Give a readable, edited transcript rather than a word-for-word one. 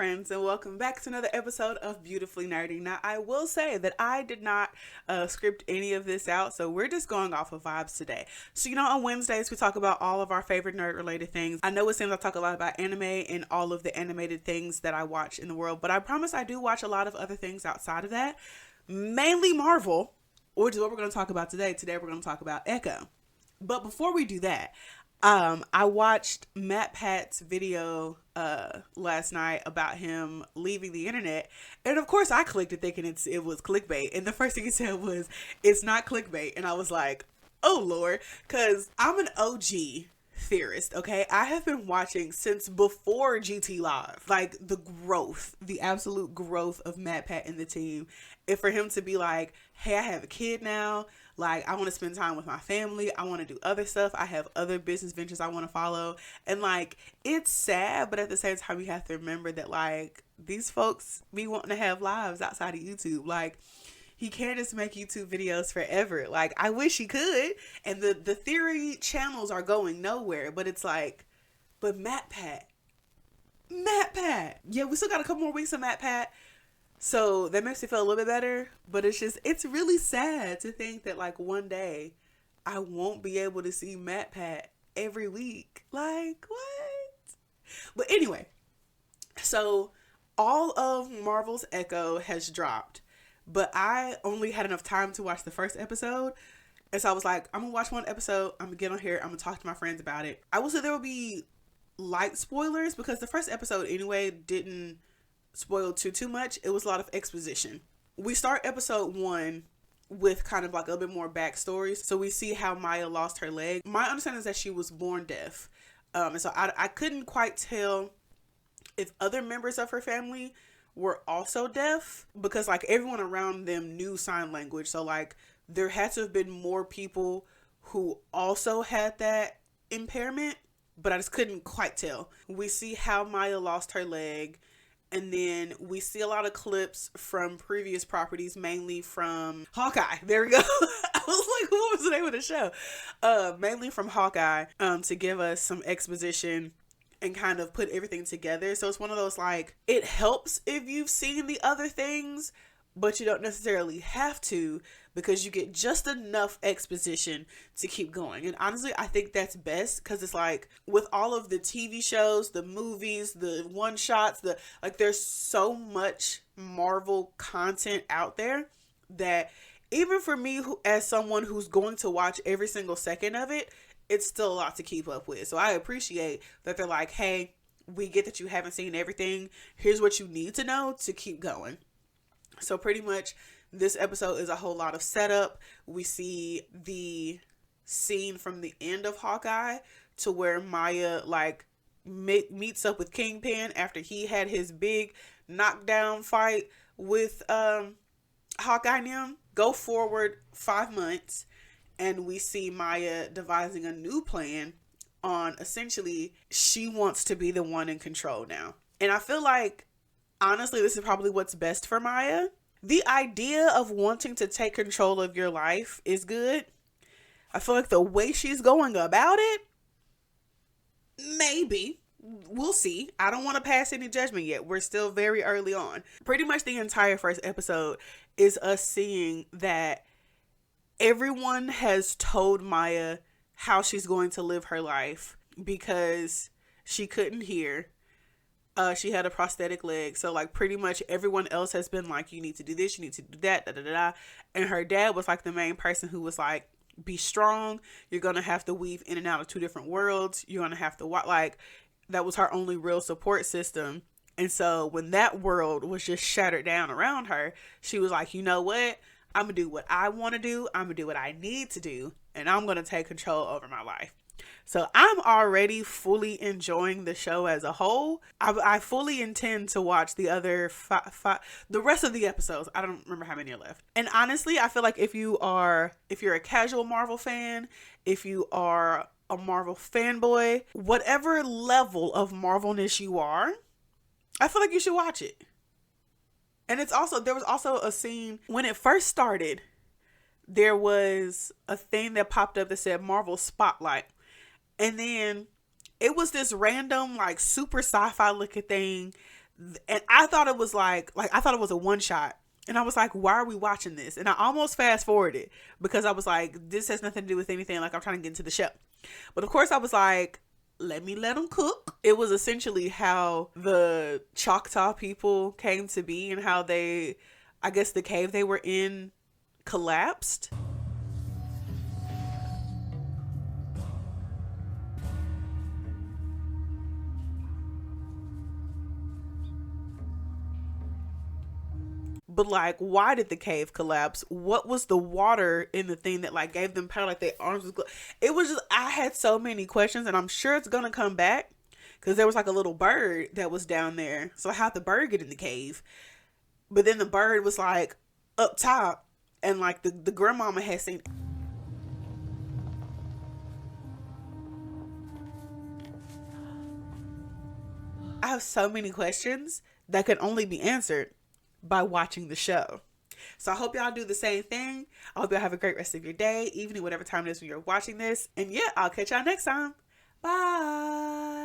friends, and welcome back to another episode of Beautifully Nerdy. Now, I will say that I did not script any of this out, so we're just going off of vibes today. So, on Wednesdays, we talk about all of our favorite nerd-related things. I know it seems I talk a lot about anime and all of the animated things that I watch in the world, but I promise I do watch a lot of other things outside of that, mainly Marvel, which is what we're going to talk about today. Today, we're going to talk about Echo. But before we do that, I watched Matt Pat's video last night about him leaving the internet, and of course I clicked it thinking it was clickbait, and the first thing he said was, "It's not clickbait," and I was like, "Oh Lord," because I'm an OG theorist, okay? I have been watching since before GT Live, like the absolute growth of Matt Pat and the team, and for him to be like, "Hey, I have a kid now. Like, I want to spend time with my family. I want to do other stuff. I have other business ventures I want to follow." And like, it's sad, but at the same time, you have to remember that like these folks be wanting to have lives outside of YouTube. Like, he can't just make YouTube videos forever. Like, I wish he could. And the theory channels are going nowhere, but it's like, but Matt Pat. Yeah, we still got a couple more weeks of Matt Pat. So that makes me feel a little bit better, but it's really sad to think that like one day I won't be able to see Matt Pat every week. Like, what? But anyway, so all of Marvel's Echo has dropped, but I only had enough time to watch the first episode. And so I was like, I'm gonna watch one episode, I'm gonna get on here, I'm gonna talk to my friends about it. I will say there will be light spoilers because the first episode anyway didn't spoiled too much. It was a lot of exposition. We start episode 1 with kind of like a little bit more backstory. So we see how Maya lost her leg. My understanding is that she was born deaf. And so I couldn't quite tell if other members of her family were also deaf, because like everyone around them knew sign language. So like there had to have been more people who also had that impairment, but I just couldn't quite tell. We see how Maya lost her leg. And then we see a lot of clips from previous properties, mainly from Hawkeye. There we go. I was like, what was the name of the show? Mainly from Hawkeye, to give us some exposition and kind of put everything together. So it's one of those like, it helps if you've seen the other things, but you don't necessarily have to, because you get just enough exposition to keep going. And honestly, I think that's best, because it's like with all of the TV shows, the movies, the one shots, there's so much Marvel content out there that even for me, as someone who's going to watch every single second of it, it's still a lot to keep up with. So I appreciate that they're like, hey, we get that you haven't seen everything. Here's what you need to know to keep going. So pretty much this episode is a whole lot of setup. We see the scene from the end of Hawkeye to where Maya like meets up with Kingpin after he had his big knockdown fight with Hawkeye and him. Go forward 5 months and we see Maya devising a new plan on essentially she wants to be the one in control now. And I feel like honestly, this is probably what's best for Maya. The idea of wanting to take control of your life is good. I feel like the way she's going about it, maybe. We'll see. I don't want to pass any judgment yet. We're still very early on. Pretty much the entire first episode is us seeing that everyone has told Maya how she's going to live her life because she couldn't hear. She had a prosthetic leg. So like pretty much everyone else has been like, you need to do this, you need to do that, da da da da. And her dad was like the main person who was like, be strong. You're going to have to weave in and out of 2 different worlds. You're going to have to like, that was her only real support system. And so when that world was just shattered down around her, she was like, you know what? I'm going to do what I want to do. I'm going to do what I need to do. And I'm going to take control over my life. So I'm already fully enjoying the show as a whole. I fully intend to watch the other the rest of the episodes. I don't remember how many are left. And honestly, I feel like if you're a casual Marvel fan, if you are a Marvel fanboy, whatever level of Marvelness you are, I feel like you should watch it. And there was also a scene when it first started. There was a thing that popped up that said Marvel Spotlight. And then it was this random, like, super sci-fi looking thing And I thought it was like I thought it was a one shot. And I was like, why are we watching this? And I almost fast forwarded because I was like, this has nothing to do with anything. Like, I'm trying to get into the show. But of course, I was like, let them cook. It was essentially how the Choctaw people came to be and how they, I guess the cave they were in collapsed. But like, why did the cave collapse? What was the water in the thing that like gave them power? Like their arms was. It was just I had so many questions, and I'm sure it's gonna come back because there was like a little bird that was down there. So how'd the bird get in the cave? But then the bird was like up top, and like the grandmama had seen. I have so many questions that could only be answered by watching the show. So I hope y'all do the same thing. I hope y'all have a great rest of your day, evening, whatever time it is when you're watching this. And yeah, I'll catch y'all next time. Bye.